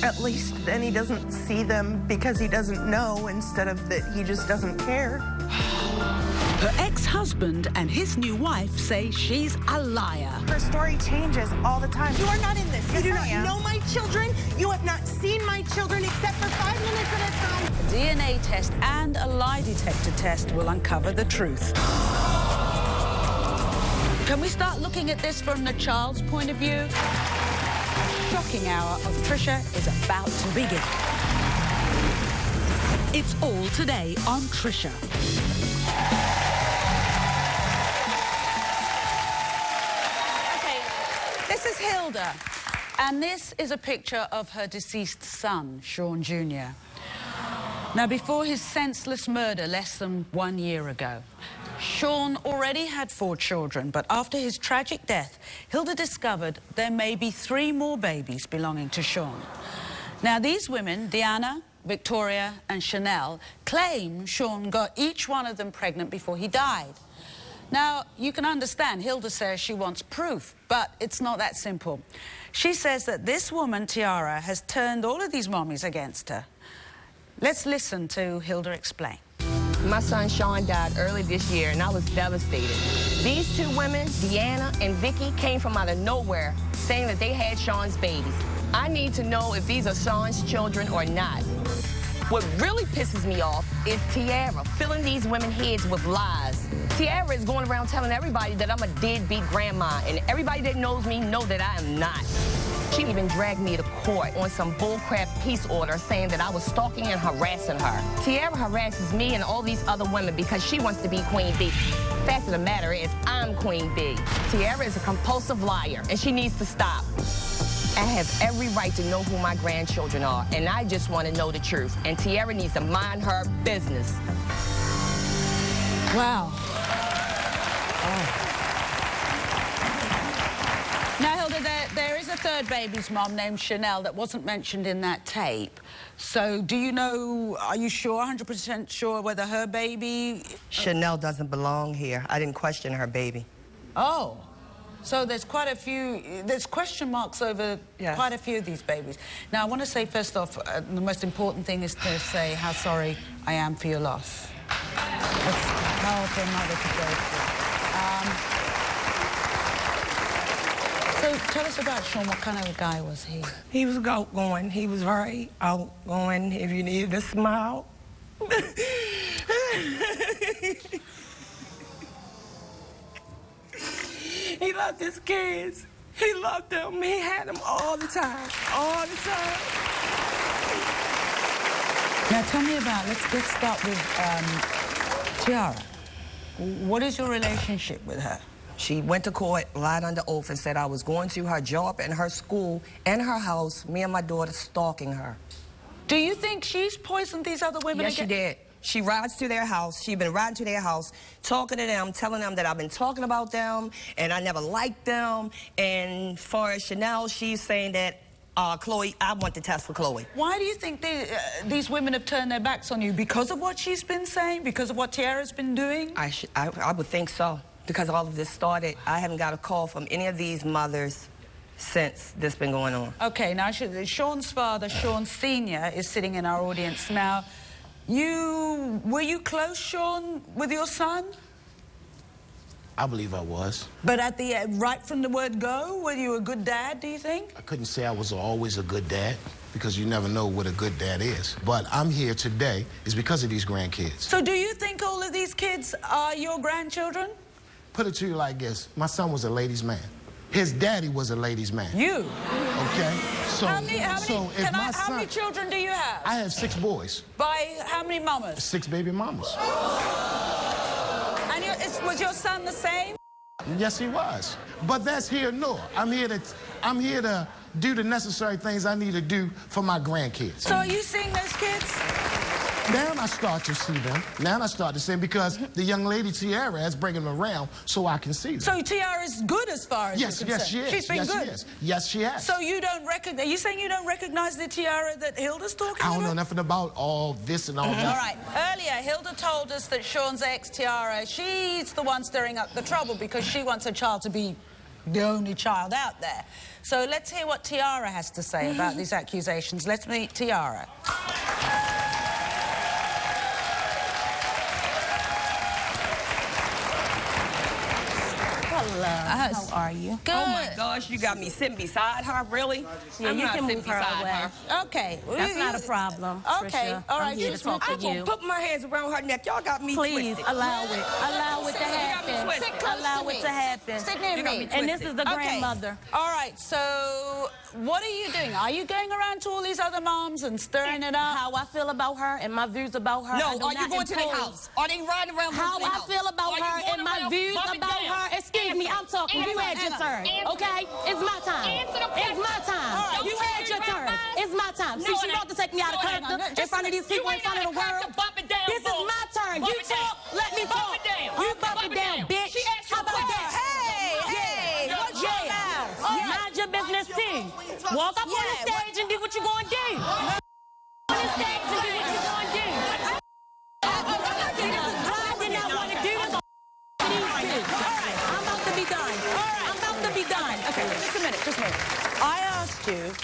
At least then he doesn't see them because he doesn't know instead of that he just doesn't care. Her ex-husband and his new wife say she's a liar. Her story changes all the time. You are not in this. Yes, You do I not am. know my children. You have not seen my children except for 5 minutes at a time. A DNA test and a lie detector test will uncover the truth. Can we start looking at this from the child's point of view? Shocking hour of Trisha is about to begin. It's all today on Trisha. Okay, this is Hilda, and this is a picture of her deceased son, Sean Jr. Now, before his senseless murder less than 1 year ago, Sean already had 4 children, but after his tragic death, Hilda discovered there may be 3 more babies belonging to Sean. Now, these women, Diana, Victoria and Chanel, claim Sean got each one of them pregnant before he died. Now, you can understand, Hilda says she wants proof, but it's not that simple. She says that this woman, Tiara, has turned all of these mommies against her. Let's listen to Hilda explain. My son Sean died early this year, and I was devastated. These 2 women, Deanna and Vicky, came from out of nowhere saying that they had Sean's babies. I need to know if these are Sean's children or not. What really pisses me off is Tiara filling these women's heads with lies. Tiara is going around telling everybody that I'm a deadbeat grandma, and everybody that knows me know that I am not. She even dragged me to court on some bullcrap peace order saying that I was stalking and harassing her. Tiara harasses me and all these other women because she wants to be Queen Bee. Fact of the matter is, I'm Queen Bee. Tiara is a compulsive liar, and she needs to stop. I have every right to know who my grandchildren are, and I just want to know the truth. And Tiara needs to mind her business. Wow. Oh. Now, Hilda, there is a 3rd baby's mom named Chanel that wasn't mentioned in that tape. So, do you know, are you sure, 100% sure whether her baby... Chanel doesn't belong here. I didn't question her baby. Oh. So there's quite a few, there's question marks over quite a few of these babies. Now, I want to say, first off, the most important thing is to say how sorry I am for your loss. That's how for a mother to go through. So tell us about Sean. What kind of a guy was he? He was outgoing. He was very outgoing. If you needed a smile. He loved his kids. He loved them. He had them all the time. All the time. Now, tell me about, let's start with Tiara. What is your relationship with her? She went to court, lied under oath, and said I was going to her job and her school and her house, me and my daughter stalking her. Do you think she's poisoned these other women again? Yes, she did. She rides to their house. She's been riding to their house, talking to them, telling them that I've been talking about them, and I never liked them. And for Chanel, she's saying that, Chloe, I want to test for Chloe. Why do you think these women have turned their backs on you? Because of what she's been saying? Because of what Tiara's been doing? I would think so. Because all of this started, I haven't got a call from any of these mothers since this been going on. Okay, now Sean's father, Sean Sr., is sitting in our audience now. Were you close, Sean, with your son? I believe I was. But at the right from the word go, were you a good dad, do you think? I couldn't say I was always a good dad, because you never know what a good dad is. But I'm here today is because of these grandkids. So do you think all of these kids are your grandchildren? Put it to you like this. My son was a ladies' man. His daddy was a ladies' man. You? Okay. So, how many children do you have? I have 6 boys. By how many mamas? 6 baby mamas. And was your son the same? Yes, he was. But that's here nor. I'm here to do the necessary things I need to do for my grandkids. So are you seeing those kids? Now I start to see them. Now I start to see them because the young lady Tiara is bringing them around so I can see them. So Tiara's good as far as you're concerned? Yes, she is. She's been good? She is. Yes, she has. So you don't recognize... Are you saying you don't recognize the Tiara that Hilda's talking about? I don't know nothing about all this and all that. All right. Earlier, Hilda told us that Sean's ex, Tiara, she's the one stirring up the trouble because she wants her child to be the only child out there. So let's hear what Tiara has to say about these accusations. Let's meet Tiara. Hello. How are you? Good. Oh my gosh, you got me sitting beside her, really? Yeah, you can move her away. Okay. That's not a problem. Okay. Trisha. All right. I'm here to talk to I'm gonna you. put my hands around her neck. Y'all got me Please twisted. allow it. Allow it to happen. Sit close Allow to it me. to happen. Sit near me. And this is the grandmother. All right. So what are you doing? Are you going around to all these other moms and stirring it up? How I feel about her and my views about her. No, are you going to their house? Are they riding around How I feel about her and my views about her. Excuse me, I'm talking. You had your turn, okay? It's my time. It's my time. You had your turn. It's my time. See, she wants to take me out of character in front of these people, in front of the world. This is my turn. You talk, let me talk. You bump it down, bitch. How about that? Hey, what's your mouth? Mind your business too. Walk up on the stage and do what you're going to do. On the stage and do what you're going to do. I did not want to do this. I'm about to be done. I'm about to be done. Okay, just a minute.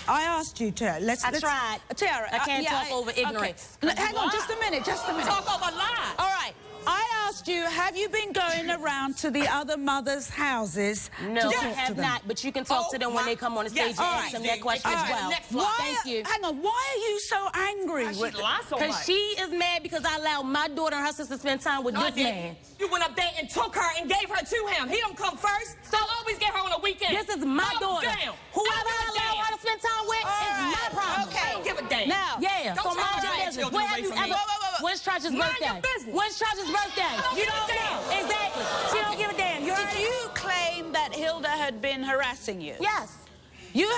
I asked you to let's. tried. Tiara, I can't talk over ignorance. Okay. Hang on, just a minute. Talk over lies. All right. I asked you, have you been going around to the other mothers' houses No, to I talk to have them? not, but you can talk to them when they come on the stage and ask them that question as well. Thank you. Hang on, why are you so angry? Because she is mad because I allowed my daughter and her sister to spend time with this man. You went up there and took her and gave her to him. He don't come first, so always get her on a weekend. This is my daughter. Damn. Whoever I allow her to spend time with is my problem. Okay. I don't give a damn. Now, Yeah, so mind your business. Where have you ever... When's Trisha's birthday? Your business. When's Trisha's birthday? You don't know. Exactly. She don't give a damn. did you claim that Hilda had been harassing you? Yes. You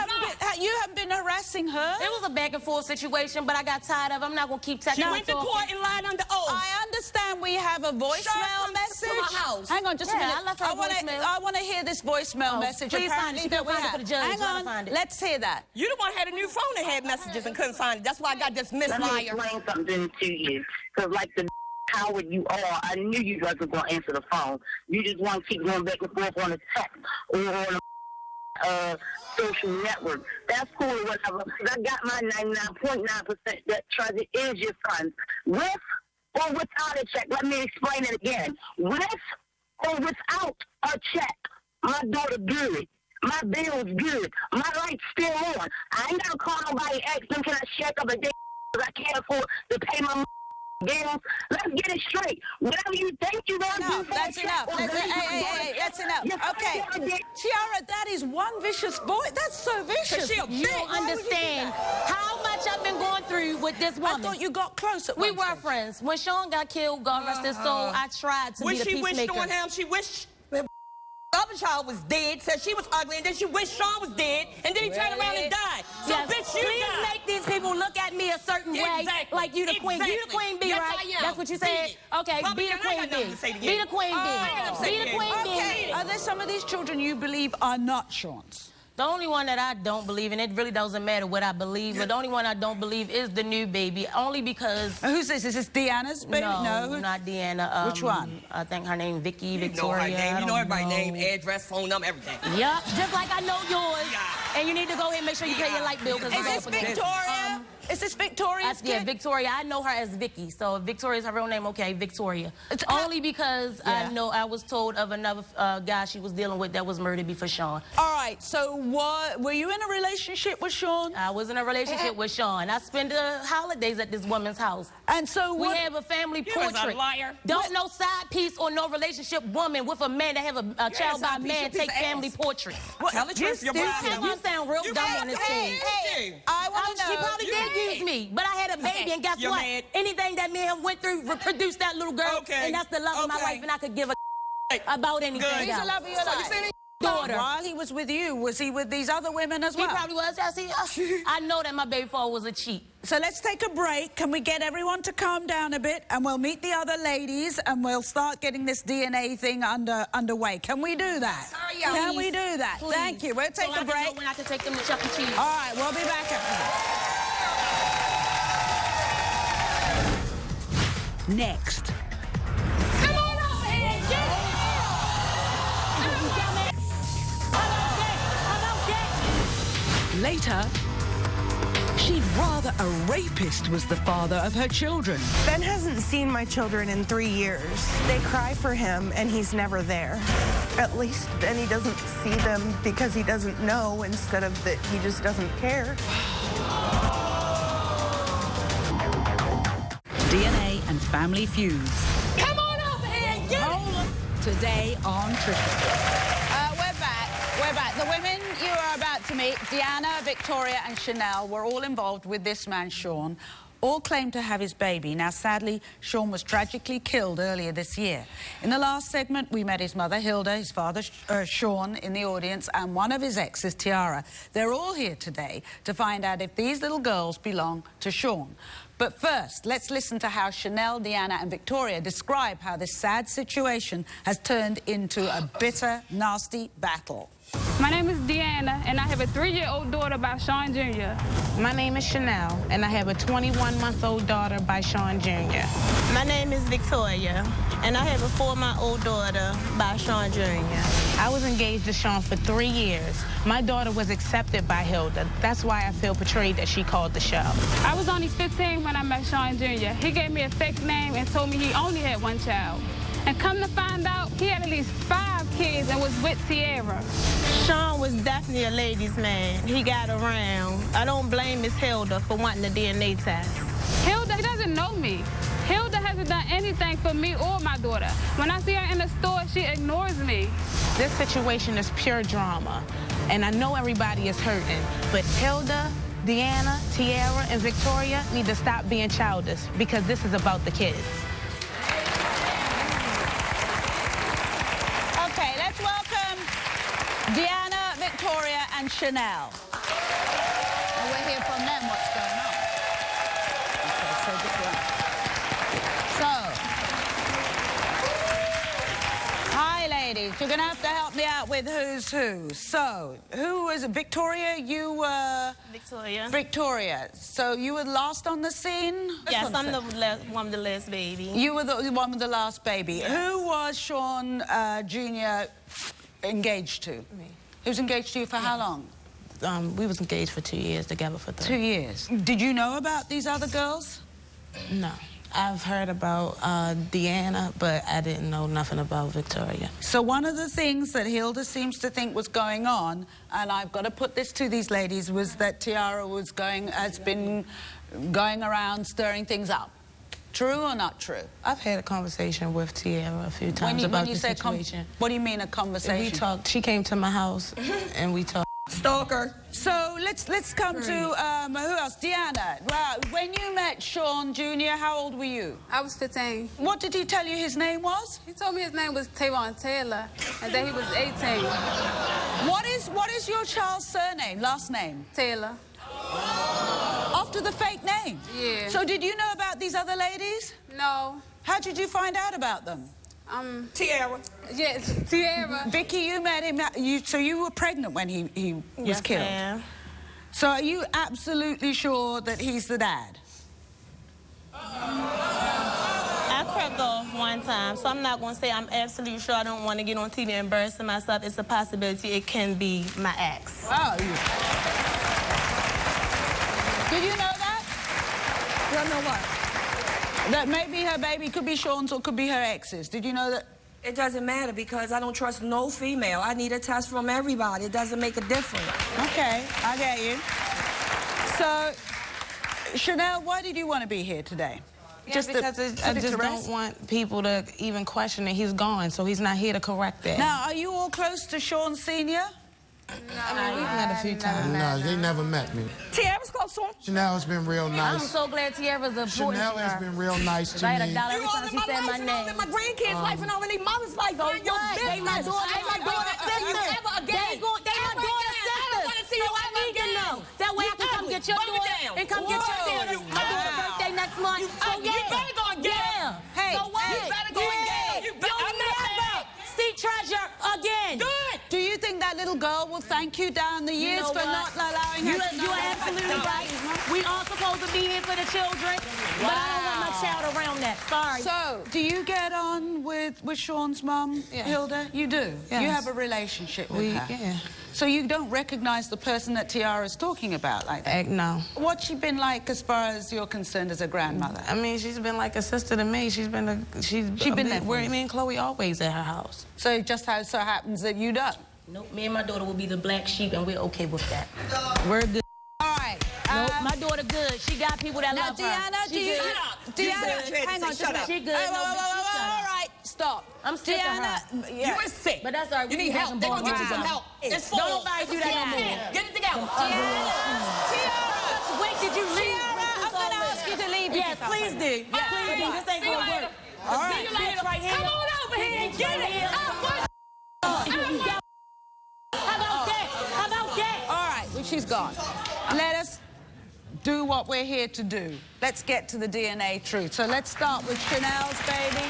haven't been harassing her? It was a back and forth situation, but I got tired of it. I'm not going to keep texting. She went to court and lied under oath. I understand we have a voicemail message. To my house. Hang on, just a minute. I left her a voicemail. I want to hear this voicemail message. Please find it. She couldn't find it for the judge. Hang on, find it. let's hear that. You the one had a new phone that had messages and couldn't find it. That's why I got dismissed, Let me liar. explain something to you. Because like the coward you are, I knew you wasn't going to answer the phone. You just want to keep going back and forth on the text or on the social network. That's cool or whatever. Because I got my 99.9% that Treasure is your son. With or without a check. Let me explain it again. With or without a check. My daughter good. My bill's good. My light's still on. I ain't got to call nobody and ask them, can I check up a day because I can't afford to pay my bills. Let's get it straight. Whatever you think you're going to do. That's enough. Hey, that's enough. Okay. Tiara, that is one vicious boy. That's so vicious. You don't understand how much I've been going through with this woman. I thought you got close at We one were point. friends. When Sean got killed, God rest his soul, I tried to be the peacemaker. She wished on him. She wished the other child was dead, said she was ugly, and then she wished Sean was dead, and then he turned around and died. So, Yes, bitch, you please died. make these people look at me a certain way, like you the queen. You the queen bee, Yes, right? I am. That's what you said? Okay, Bubba, be the I queen got nothing bee. to say to Be you. the queen bee. Be the queen Okay. bee. Are there some of these children you believe are not Sean's? The only one that I don't believe, and it really doesn't matter what I believe, but the only one I don't believe is the new baby, only because... Who's this? Is this Deanna's baby? No, not Deanna. Which one? I think her name Vicky, You know Victoria. her name. You know everybody's everybody name, address, phone number, everything. Yep, just like I know yours. Yeah. And you need to go ahead and make sure you pay your light bill. Is this Victoria? Is this Victoria's Yeah, kid? Victoria. I know her as Vicky. So if Victoria's her real name, okay, Victoria. It's only because I know I was told of another guy she was dealing with that was murdered before Sean. All right, so were you in a relationship with Sean? I was in a relationship with Sean. I spend the holidays at this woman's house. And so We have a family portrait. a liar. Don't no side piece or no relationship woman with a man that have a child by a man take family portrait. Tell the truth, your bride. You sound real dumb on this thing. I want to She know. probably did use me, but I had a baby, and guess You're what? mad. Anything that me and him went through produced that little girl, Okay. and that's the love of my Okay. life, and I could give a about anything Good. He's the else. love of your life. Daughter. While he was with you, was he with these other women as He well? probably was. I know that my baby father was a cheat. So let's take a break. Can we get everyone to calm down a bit? And we'll meet the other ladies and we'll start getting this DNA thing underway. Can we do that? Sorry, Can we do that? Please. Thank you. We'll take So a I can break. know when I can take them to Chuck E. Cheese. All right, we'll be back after this. Next. Come on over here, get it! later, she'd rather a rapist was the father of her children. Ben hasn't seen my children in 3 years. They cry for him, and he's never there. At least then he doesn't see them because he doesn't know, instead of that he just doesn't care. DNA and family feuds. Come on over here, get it! Today on Trisha. We're back. The women you are about to meet, Deanna, Victoria and Chanel, were all involved with this man, Sean. All claimed to have his baby. Now, sadly, Sean was tragically killed earlier this year. In the last segment, we met his mother, Hilda, his father, Sean, in the audience, and one of his exes, Tiara. They're all here today to find out if these little girls belong to Sean. But first, let's listen to how Chanel, Deanna and Victoria describe how this sad situation has turned into a bitter, nasty battle. My name is Deanna, and I have a 3-year-old daughter by Sean Jr. My name is Chanel, and I have a 21-month-old daughter by Sean Jr. My name is Victoria, and I have a 4-month-old daughter by Sean Jr. I was engaged to Sean for 3 years. My daughter was accepted by Hilda. That's why I feel betrayed that she called the show. I was only 15 when I met Sean Jr. He gave me a fake name and told me he only had 1 child. And come to find out, he had at least 5 kids and was with Tiara. Sean was definitely a ladies' man. He got around. I don't blame Miss Hilda for wanting the DNA test. Hilda doesn't know me. Hilda hasn't done anything for me or my daughter. When I see her in the store, she ignores me. This situation is pure drama, and I know everybody is hurting, but Hilda, Deanna, Tiara, and Victoria need to stop being childish because this is about the kids. Okay, let's welcome Deanna, Victoria and Chanel. And we'll hear from them what's going on. Hi, ladies. You're going to have to help me out with who's who. So, who was it? Victoria? You were... Victoria. Victoria. So, you were last on the scene? Yes, I'm the one with the last baby. You were the one with the last baby. Yes. Who was Sean Jr. engaged to? Me. He was engaged to you for how long? We was engaged for 2 years, together for 3. 2 years. Did you know about these other girls? No. I've heard about Deanna, but I didn't know nothing about Victoria. So one of the things that Hilda seems to think was going on, and I've got to put this to these ladies, was that Tiara has been going around stirring things up. True or not true? I've had a conversation with Tiara a few times about the situation. What do you mean a conversation? We talked. She came to my house, and we talked. Stalker. So let's come to who else? Deanna. Wow. When you met Sean Jr., how old were you? I was 15. What did he tell you his name was? He told me his name was Tavon Taylor, and that he was 18. What is your child's surname, last name? Taylor. After the fake name? Yeah. So did you know about these other ladies? No. How did you find out about them? Tiara. Yes, Tiara. Vicky, you met him. So you were pregnant when he was killed. Ma'am. So are you absolutely sure that he's the dad? I cracked off one time, so I'm not going to say I'm absolutely sure. I don't want to get on TV embarrassing myself. It's a possibility it can be my ex. Oh. Did you know that? You know what? That maybe her baby could be Sean's or could be her ex's. Did you know that? It doesn't matter because I don't trust no female. I need a test from everybody. It doesn't make a difference. Okay, I get you. So, Chanel, why did you want to be here today? Yeah, because I just don't want people to even question it. He's gone, so he's not here to correct that. Now, are you all close to Sean Sr.? No, I mean, we've met a few times. No, they never met me. Tiara's close to him. Chanel's been real nice. I'm so glad Tiara's a Chanel has been real nice to me. $1 every time she said my name. My grandkids' life and all in their mother's life. So what? They my daughter. They my daughter sisters. They my daughter sisters. So I need to know. That way I can come get your daughter and come get your daughter. My daughter's birthday next month. So yeah. You better go and get her. Hey, so what? You better go and get her. You'll never see Treasure again. Good. Do you think that little girl will thank you down the years for not allowing her to know. You're absolutely right. We are supposed to be here for the children, but I don't want my child around that. Sorry. So, do you get on with Sean's mum, Hilda? You do? Yes. You have a relationship with her? Yeah. So you don't recognise the person that Tiara's talking about like that? No. What's she been like as far as you're concerned as a grandmother? I mean, she's been like a sister to me. She's been there for me and Chloe always at her house. So it just so happens that you don't? Nope, me and my daughter will be the black sheep, and we're okay with that. We're good. All right. Nope, my daughter good. She got people that love her. Deanna, do you... Deanna, hang on, shut up. She good. All right, stop. I'm sick of her. Yeah. You are sick. But that's all right. You need help. They're going to get you some help. It's full. Don't nobody do that no more. Get it together. Tiara! When did you leave? Tiara, I'm going to ask you to leave. Yes, please do. Yes, please do. This ain't going to work. All right. Right here. Come on over here and get it. How about that? How about that? All right, well, she's gone. Let us do what we're here to do. Let's get to the DNA truth. So let's start with Chanel's baby.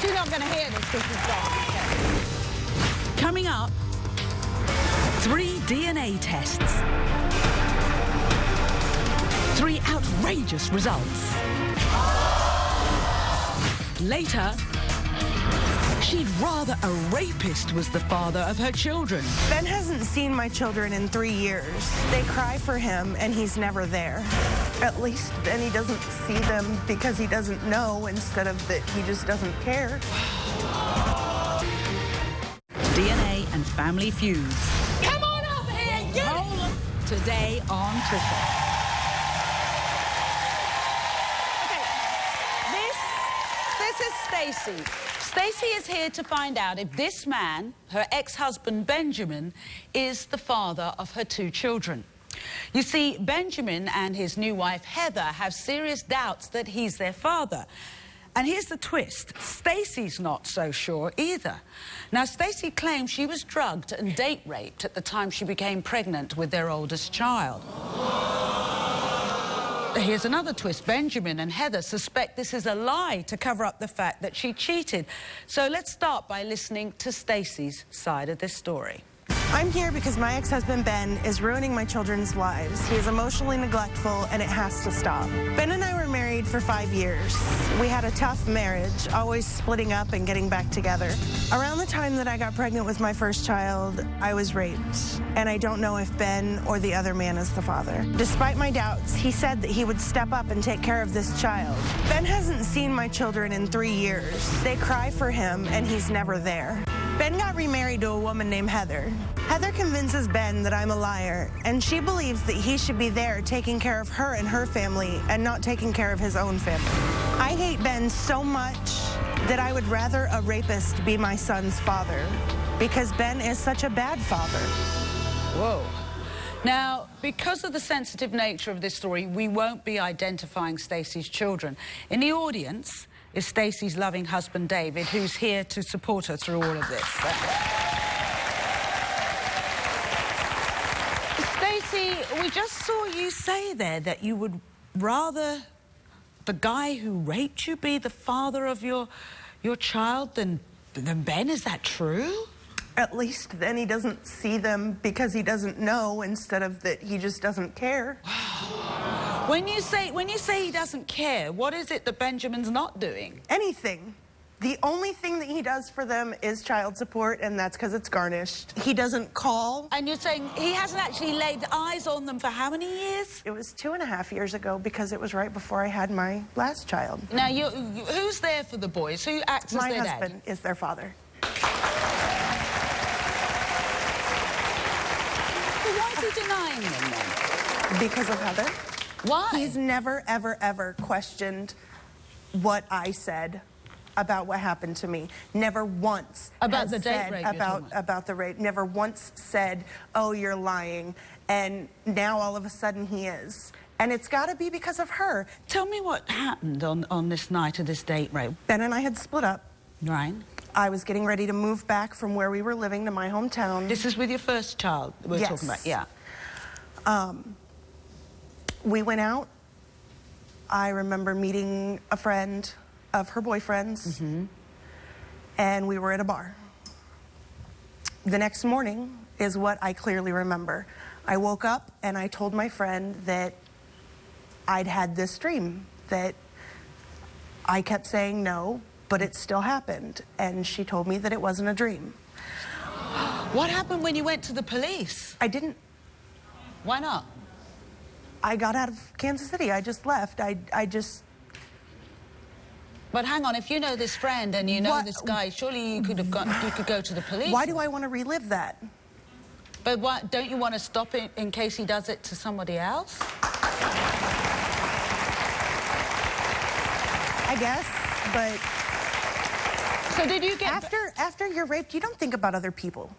She's not going to hear this because she's gone. Coming up, 3 DNA tests. 3 outrageous results. Later, she'd rather a rapist was the father of her children. Ben hasn't seen my children in 3 years. They cry for him, and he's never there. At least then he doesn't see them because he doesn't know instead of that he just doesn't care. DNA and Family Feuds. Come on over here and get it. Today on Trisha. This is Stacey. Stacey is here to find out if this man, her ex-husband Benjamin, is the father of her 2 children. You see, Benjamin and his new wife Heather have serious doubts that he's their father. And here's the twist. Stacey's not so sure either. Now, Stacey claims she was drugged and date raped at the time she became pregnant with their oldest child. Here's another twist. Benjamin and Heather suspect this is a lie to cover up the fact that she cheated. So let's start by listening to Stacey's side of this story. I'm here because my ex-husband Ben is ruining my children's lives. He is emotionally neglectful, and it has to stop. Ben and I were married for 5 years. We had a tough marriage, always splitting up and getting back together. Around the time that I got pregnant with my first child, I was raped, and I don't know if Ben or the other man is the father. Despite my doubts, he said that he would step up and take care of this child. Ben hasn't seen my children in 3 years. They cry for him, and he's never there. Ben got remarried to a woman named Heather. Heather convinces Ben that I'm a liar, and she believes that he should be there taking care of her and her family and not taking care of his own family. I hate Ben so much that I would rather a rapist be my son's father because Ben is such a bad father. Whoa. Now, because of the sensitive nature of this story, we won't be identifying Stacey's children. In the audience is Stacey's loving husband, David, who's here to support her through all of this. Stacey, we just saw you say there that you would rather the guy who raped you be the father of your child than Ben. Is that true? At least then he doesn't see them because he doesn't know instead of that he just doesn't care. When you say he doesn't care, what is it that Benjamin's not doing? Anything. The only thing that he does for them is child support, and that's because it's garnished. He doesn't call. And you're saying he hasn't actually laid eyes on them for how many years? It was 2.5 years ago because it was right before I had my last child. Now, who's there for the boys? Who acts as their dad? My husband is their father. Why is he denying them then? Because of Heather. Why? He's never, ever, ever questioned what I said about what happened to me. Never once about the date rape. About the rape. Never once said, "Oh, you're lying." And now all of a sudden he is. And it's got to be because of her. Tell me what happened on this night of this date rape. Ben and I had split up. Right. I was getting ready to move back from where we were living to my hometown. This is with your first child we're talking about, yeah. We went out. I remember meeting a friend of her boyfriend's, and we were at a bar. The next morning, is what I clearly remember. I woke up and I told my friend that I'd had this dream, that I kept saying no, but it still happened. And she told me that it wasn't a dream. What happened when you went to the police? I didn't. Why not? I got out of Kansas City. I just left. I just... But hang on, if you know this friend and you know this guy, surely you could go to the police. Why do I want to relive that? But what, don't you want to stop it in case he does it to somebody else? I guess, but... So did you get... After you're raped, you don't think about other people.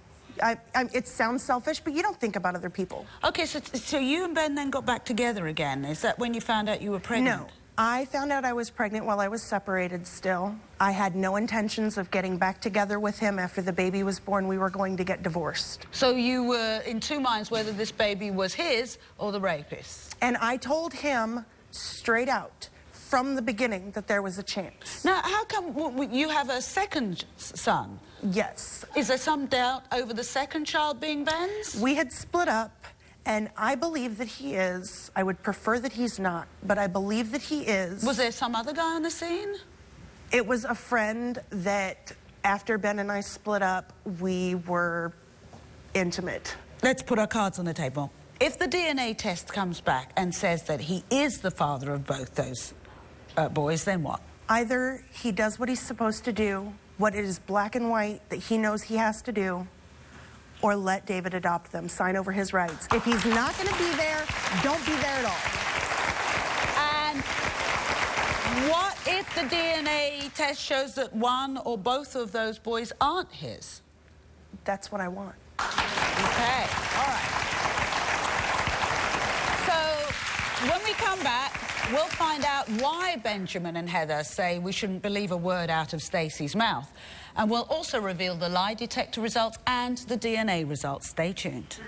It sounds selfish, but you don't think about other people. Okay, so you and Ben then got back together again. Is that when you found out you were pregnant? No. I found out I was pregnant while I was separated still. I had no intentions of getting back together with him after the baby was born. We were going to get divorced. So you were in two minds whether this baby was his or the rapist's? And I told him straight out from the beginning that there was a chance. Now, how come you have a second son? Yes. Is there some doubt over the second child being Ben's? We had split up. And I believe that he is. I would prefer that he's not, but I believe that he is. Was there some other guy on the scene? It was a friend that, after Ben and I split up, we were intimate. Let's put our cards on the table. If the DNA test comes back and says that he is the father of both those boys, then what? Either he does what he's supposed to do, what is black and white that he knows he has to do, or let David adopt them, sign over his rights. If he's not going to be there, don't be there at all. And what if the DNA test shows that one or both of those boys aren't his? That's what I want. Okay, all right. So, when we come back, we'll find out why Benjamin and Heather say we shouldn't believe a word out of Stacey's mouth. And we'll also reveal the lie detector results and the DNA results. Stay tuned.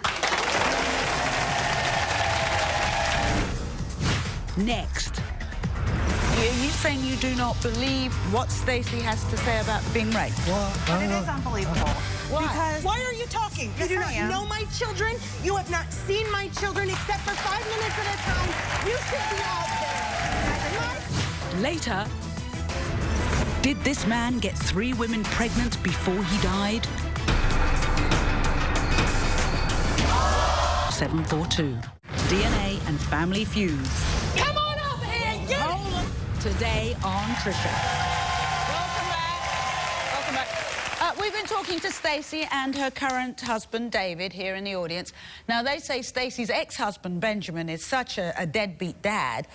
Next. Are you saying you do not believe what Stacey has to say about being raped? But it is unbelievable. Why? Why are you talking? You do not know my children. You have not seen my children except for 5 minutes at a time. You should be out there. Later. Did this man get 3 women pregnant before he died? 742. DNA and Family Feuds. Come on over here and get it! Today on Trisha. Welcome back. Welcome back. We've been talking to Stacey and her current husband, David, here in the audience. Now, they say Stacey's ex-husband, Benjamin, is such a deadbeat dad.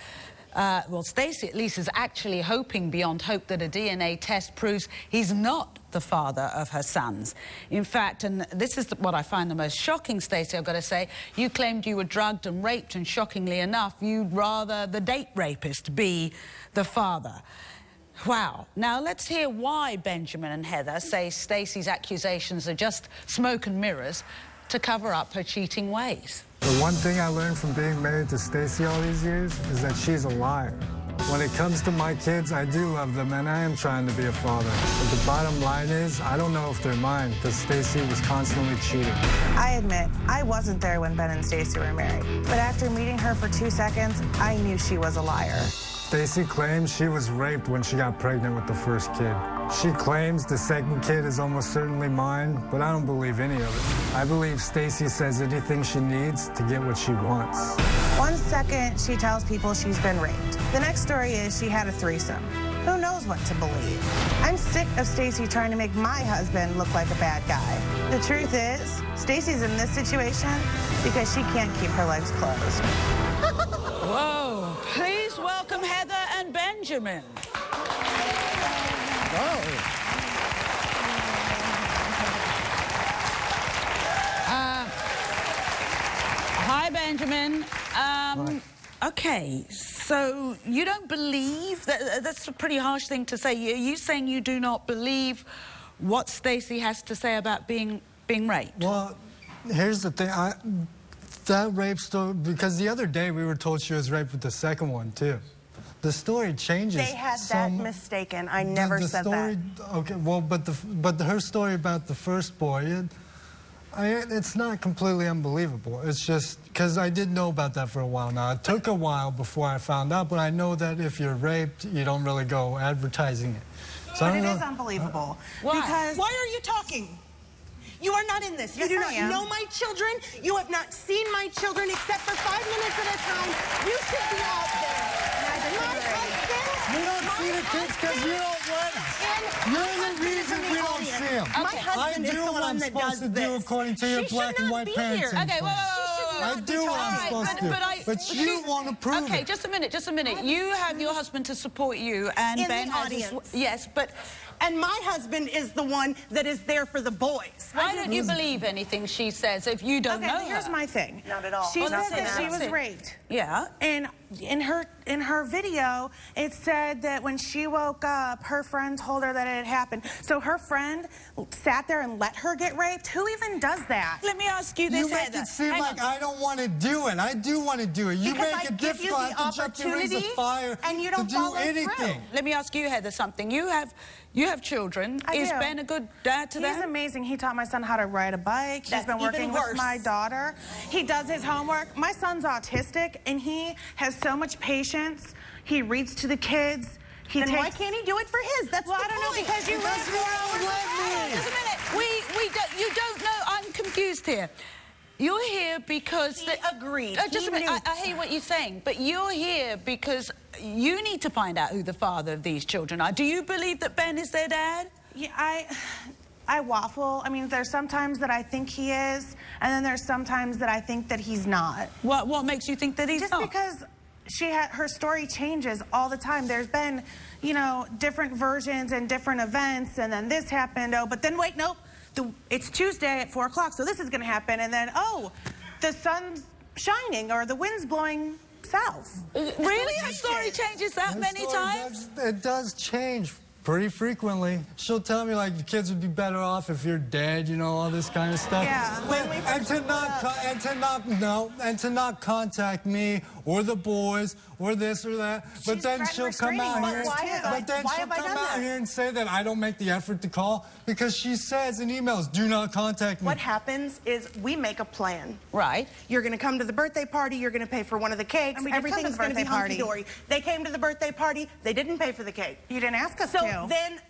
Well, Stacey, at least, is actually hoping beyond hope that a DNA test proves he's not the father of her sons. In fact, and this is what I find the most shocking, Stacey, I've got to say, you claimed you were drugged and raped, and shockingly enough, you'd rather the date rapist be the father. Wow. Now, let's hear why Benjamin and Heather say Stacey's accusations are just smoke and mirrors to cover up her cheating ways. The one thing I learned from being married to Stacey all these years is that she's a liar. When it comes to my kids, I do love them, and I am trying to be a father. But the bottom line is, I don't know if they're mine, because Stacey was constantly cheating. I admit, I wasn't there when Ben and Stacey were married. But after meeting her for 2 seconds, I knew she was a liar. Stacey claims she was raped when she got pregnant with the first kid. She claims the second kid is almost certainly mine, but I don't believe any of it. I believe Stacey says anything she needs to get what she wants. 1 second, she tells people she's been raped. The next story is she had a threesome. Who knows what to believe? I'm sick of Stacey trying to make my husband look like a bad guy. The truth is, Stacey's in this situation because she can't keep her legs closed. Whoa. Please welcome Heather and Benjamin. Hi, Benjamin. Okay, so you don't believe that? That's a pretty harsh thing to say. Are you saying you do not believe what Stacey has to say about being raped? Well, here's the thing. That rape story, because the other day we were told she was raped with the second one too. The story changes. They had that mistaken. I never said that. Okay, well, but her story about the first boy, It's not completely unbelievable. It's just because I did know about that for a while now. It took a while before I found out, but I know that if you're raped, you don't really go advertising it. So But it is unbelievable. Why? Because Why are you talking? You are not in this. Yes, you do I not am. know my children. You have not seen my children except for 5 minutes at a time. You should be out there. My husband. We don't see the kids because you don't let us. You're the reason we don't see them. My husband I is do the what one I'm that supposed does to do this. according to your She black should and not white be parenting here. Okay, plan. whoa. I do what I'm supposed to. But you want to prove Okay, it. just a minute. You have your husband to support you, and In Ben the has his... audience. Yes, but And my husband is the one that is there for the boys. why don't you believe anything she says if you don't know okay, here's her? my thing. Not at all. She Well, said that's it, that she that's was it. raped. Yeah. And in her video, it said that when she woke up, her friend told her that it had happened. So her friend sat there and let her get raped? Who even does that? Let me ask you this, You make Heather. it seem Hang like on. I don't want to do it. I do want to do it. You Because make I it give you difficult the to jump the rings of opportunity fire and you to don't do follow anything. through. Let me ask you, Heather, something. You have children. I Is do. Ben a good dad to them? He's amazing. He taught my son how to ride a bike. He's That's been working even with worse. my daughter. He does his homework. My son's autistic, and he has so much patience. He reads to the kids. Then why can't he do it for his? That's Well, the I don't know, point. because you read 4 hours a day. Just a minute. You don't know. I'm confused here. You're here because... He agreed. Just He a minute. knew. I hear what you're saying, but you're here because you need to find out who the father of these children are. Do you believe that Ben is their dad? Yeah, I waffle. I mean, there's sometimes that I think he is, and then there's sometimes that I think that he's not. What makes you think that he's Just not? because her story changes all the time. There's been, you know, different versions and different events, and then this happened. Oh, but then wait, nope. It's Tuesday at 4 o'clock, so this is going to happen. And then, oh, the sun's shining or the wind's blowing south. Really? Her story changes that Her many story times? It does change pretty frequently. She'll tell me, like, the kids would be better off if you're dead, you know, all this kind of stuff. Yeah. And to not contact me or the boys or this or that. But then she'll come out here. Here and say that I don't make the effort to call because she says in emails, do not contact me. What happens is we make a plan. Right. You're going to come to the birthday party. You're going to pay for one of the cakes. And we did come to Everything's the going to be birthday party. hunky-dory. They came to the birthday party. They didn't pay for the cake. You didn't ask us So to. then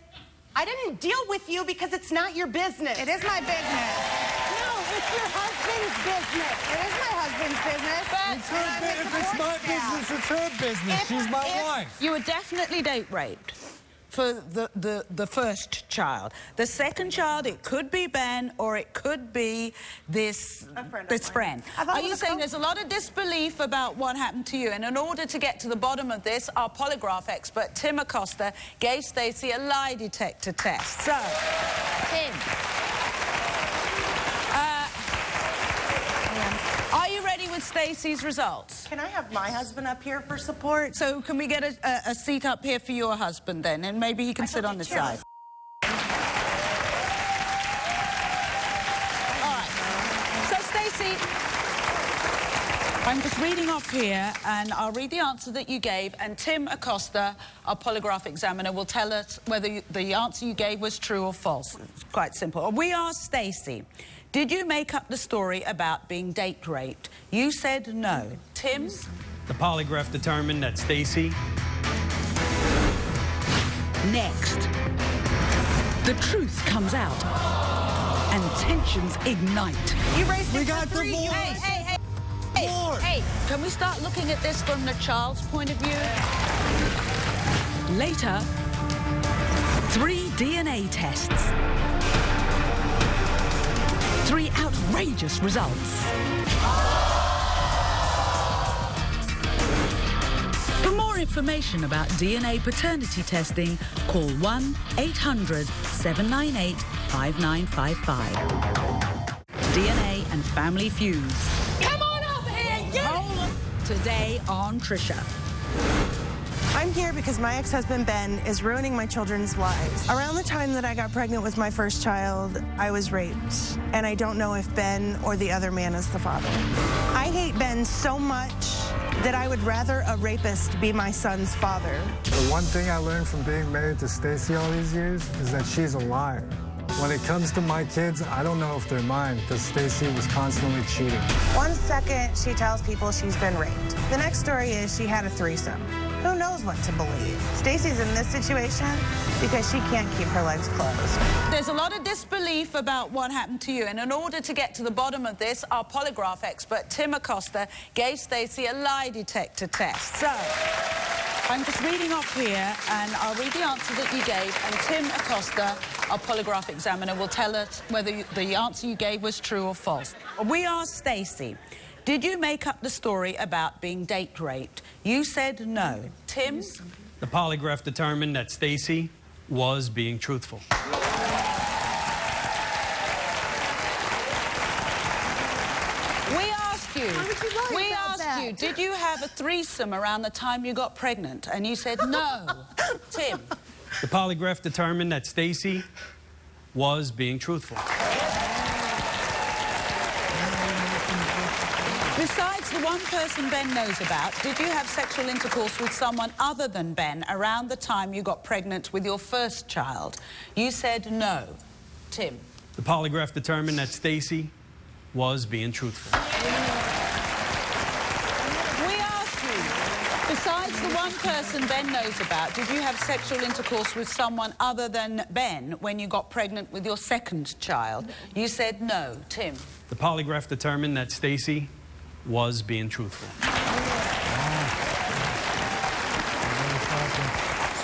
I didn't deal with you because it's not your business. It is my business. No, it's your husband's business. It is my husband's business. If it's my business, it's her business. She's my wife. You were definitely date raped for the first child. The second child, it could be Ben or it could be this friend. Are you saying there's a lot of disbelief about what happened to you? And in order to get to the bottom of this, our polygraph expert, Tim Acosta, gave Stacey a lie detector test. So, Tim, are you ready with Stacey's results? Can I have my husband up here for support? So can we get a seat up here for your husband then, and maybe he can sit on this side? All right. So Stacey, I'm just reading off here, and I'll read the answer that you gave, and Tim Acosta, our polygraph examiner, will tell us whether the answer you gave was true or false. It's quite simple. We asked Stacey, did you make up the story about being date raped? You said no. Tim? The polygraph determined that Stacey... Next, the truth comes out and tensions ignite. You raised We got the boys. Hey, can we start looking at this from the child's point of view? Later, 3 DNA tests. 3 outrageous results. For more information about DNA paternity testing, call 1-800-798-5955. DNA and Family Feuds. Come on over here and get it! Today on Trisha. I'm here because my ex-husband, Ben, is ruining my children's lives. Around the time that I got pregnant with my first child, I was raped. And I don't know if Ben or the other man is the father. I hate Ben so much that I would rather a rapist be my son's father. The one thing I learned from being married to Stacey all these years is that she's a liar. When it comes to my kids, I don't know if they're mine because Stacey was constantly cheating. One second, she tells people she's been raped. The next story is she had a threesome. Who knows what to believe? Stacey's in this situation because she can't keep her legs closed. There's a lot of disbelief about what happened to you, and in order to get to the bottom of this, our polygraph expert, Tim Acosta, gave Stacey a lie detector test. So, I'm just reading off here, and I'll read the answer that you gave, and Tim Acosta, our polygraph examiner, will tell us whether the answer you gave was true or false. We asked Stacey, did you make up the story about being date raped? You said no. Tim? The polygraph determined that Stacey was being truthful. We asked you, did you have a threesome around the time you got pregnant? And you said no. Tim? The polygraph determined that Stacey was being truthful. Besides the one person Ben knows about, did you have sexual intercourse with someone other than Ben around the time you got pregnant with your first child? You said no. Tim? The polygraph determined that Stacey was being truthful. We asked you, besides the one person Ben knows about, did you have sexual intercourse with someone other than Ben when you got pregnant with your second child? You said no. Tim? The polygraph determined that Stacey was being truthful.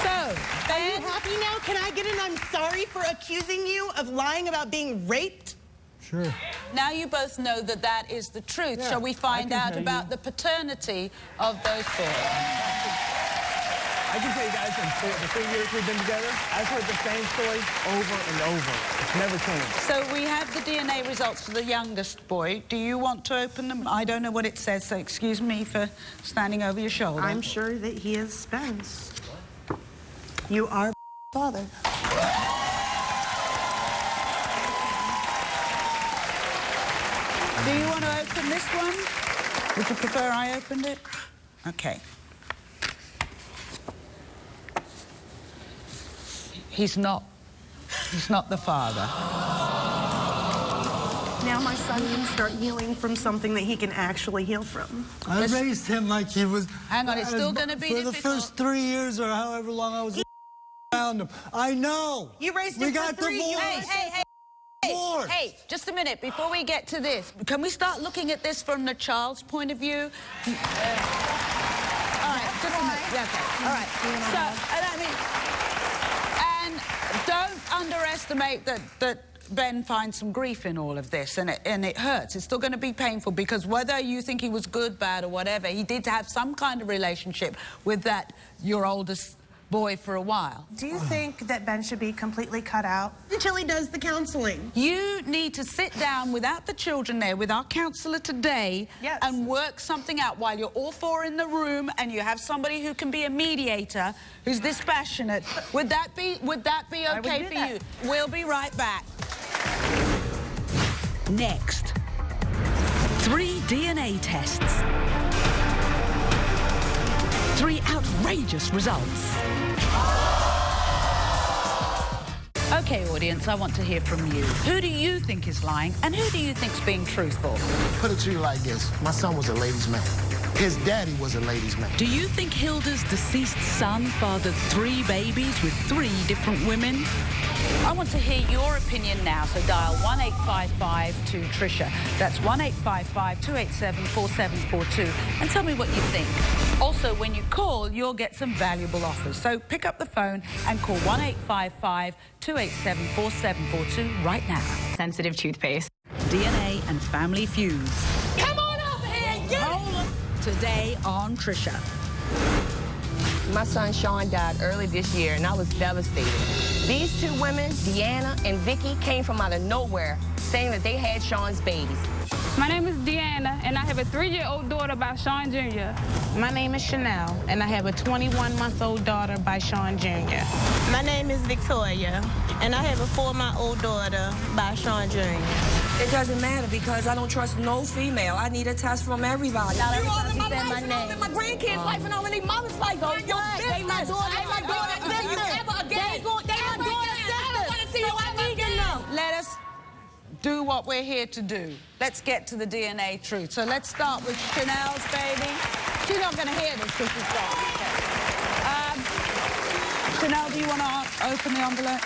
So, Ben, are you happy now? Can I get an I'm sorry for accusing you of lying about being raped? Sure. Now you both know that that is the truth. Yeah, Shall we find out about the paternity of those four? I can tell you guys, in the 3 years we've been together, I've heard the same story over and over. It's never changed. So we have the DNA results for the youngest boy. Do you want to open them? I don't know what it says, so excuse me for standing over your shoulder. I'm sure that he is Ben's. You are father. Do you want to open this one? Would you prefer I opened it? Okay. He's not the father. Now my son can start healing from something that he can actually heal from. I raised him like he was... Hang on, it's still going to be difficult. For the first 3 years or however long I was around him. I know. You raised him for 3 years. Hey, just a minute. Before we get to this, can we start looking at this from the child's point of view? All right, just a minute. Yeah, okay. All right. So, and I mean... And don't underestimate that Ben finds some grief in all of this, and it hurts. It's still going to be painful because whether you think he was good, bad, or whatever, he did have some kind of relationship with your oldest boy for a while. Do you think that Ben should be completely cut out? Until he does the counseling. You need to sit down without the children there with our counselor today and work something out while you're all four in the room and you have somebody who can be a mediator who's dispassionate. Would that be okay for you? We'll be right back. Next, 3 DNA tests. 3 outrageous results. Okay, audience, I want to hear from you. Who do you think is lying, and who do you think's being truthful? Put it to you like this. My son was a ladies' man. His daddy was a ladies' man. Do you think Hilda's deceased son fathered 3 babies with 3 different women? I want to hear your opinion now, so dial 1-855-2-TRISHA. That's 1-855-287-4742, and tell me what you think. Also, when you call, you'll get some valuable offers. So pick up the phone and call 1-855-287-4742 right now. Sensitive toothpaste. DNA and Family Feuds. Come on over here and get it! Today on Trisha. My son Sean died early this year, and I was devastated. These 2 women, Deanna and Vicky, came from out of nowhere saying that they had Sean's babies. My name is Deanna, and I have a 3-year-old daughter by Sean Jr. My name is Chanel, and I have a 21-month-old daughter by Sean Jr. My name is Victoria, and I have a 4-month-old daughter by Sean Jr. It doesn't matter because I don't trust no female. I need a test from everybody. Not every time you say my name. My grandkids' life and all of their mother's life. So what? They my daughter. They my daughter's sisters. They my daughter's sisters. So I need to know. do what we're here to do. Let's get to the DNA truth. So let's start with Chanel's baby. She's not going to hear this because she's gone. Okay. Chanel, do you want to open the envelope?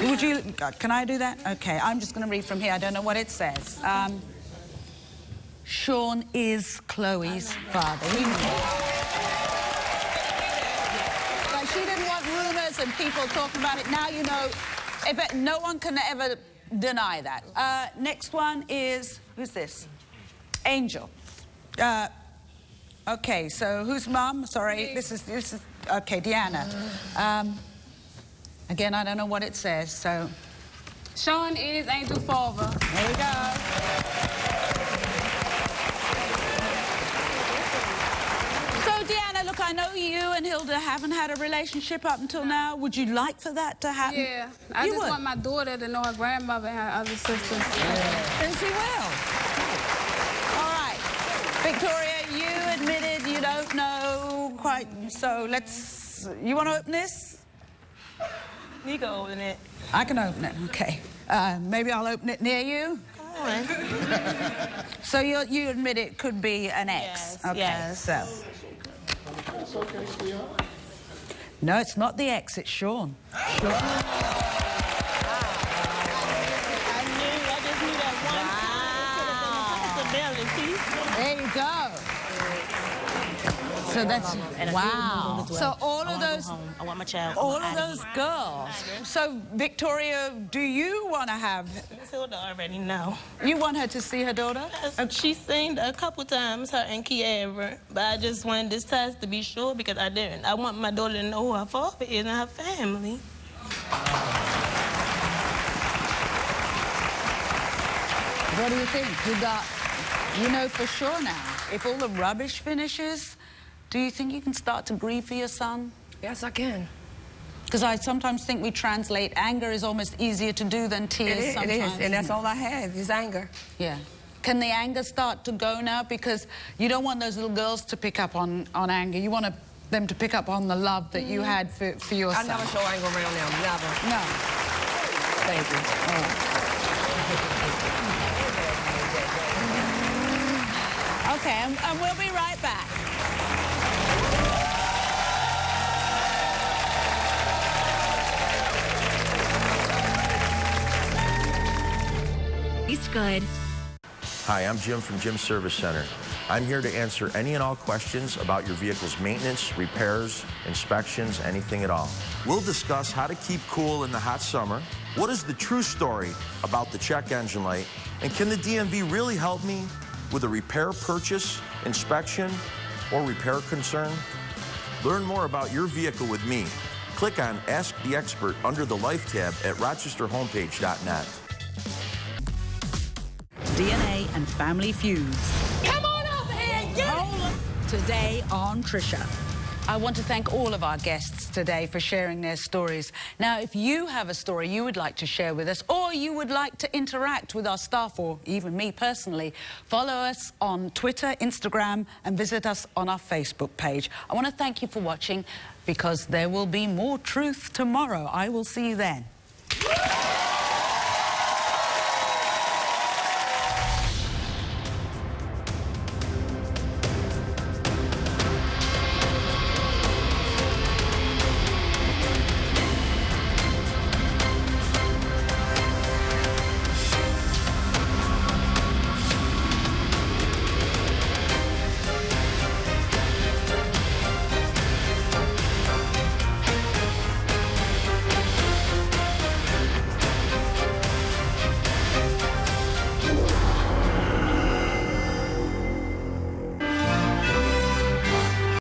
Would you? Can I do that? Okay, I'm just going to read from here. I don't know what it says. Sean is Chloe's father. Like, she didn't want rumors and people talking about it. Now you know. No one can ever deny that. Next one is, who's this? Angel. Okay, so who's mom? Sorry, this is okay, Deanna. Again, I don't know what it says, so. Sean is Angel father. There you go. Look, I know you and Hilda haven't had a relationship up until now. Would you like for that to happen? Yeah. I just want my daughter to know her grandmother and her other sisters. Yeah. And she will. All right. Victoria, you admitted you don't know quite, so let's... You want to open this? You can open it. I can open it, okay. Maybe I'll open it near you? All right. So you admit it could be an ex? Yes, okay, yes. So... It's okay, sweetheart. No, it's not the ex, it's Sean. I just knew that one possibility. There you go. So that's, wow. So all of those... I want my child. All of those girls. So, Victoria, do you want to have... Miss Hilda already know. You want her to see her daughter? She's seen a couple times, her and Kiara, but I just wanted this test to be sure because I didn't. I want my daughter to know who her father is and her family. What do you think? You know for sure now, if all the rubbish finishes, do you think you can start to grieve for your son? Yes, I can. Because I sometimes think we translate anger is almost easier to do than tears sometimes. It is, and that's all I have is anger. Yeah. Can the anger start to go now? Because you don't want those little girls to pick up on anger. You want them to pick up on the love that you had for your son. I never show anger around them, never. No. Thank you. Okay, and we'll be right back. East Good. Hi, I'm Jim from Jim Service Center. I'm here to answer any and all questions about your vehicle's maintenance, repairs, inspections, anything at all. We'll discuss how to keep cool in the hot summer, what is the true story about the check engine light, and can the DMV really help me with a repair purchase, inspection, or repair concern? Learn more about your vehicle with me. Click on Ask the Expert under the Life tab at rochesterhomepage.net. DNA and Family Feuds. Come on over here and get it! Today on Trisha. I want to thank all of our guests today for sharing their stories. Now, if you have a story you would like to share with us, or you would like to interact with our staff, or even me personally, follow us on Twitter, Instagram, and visit us on our Facebook page. I want to thank you for watching, because there will be more truth tomorrow. I will see you then.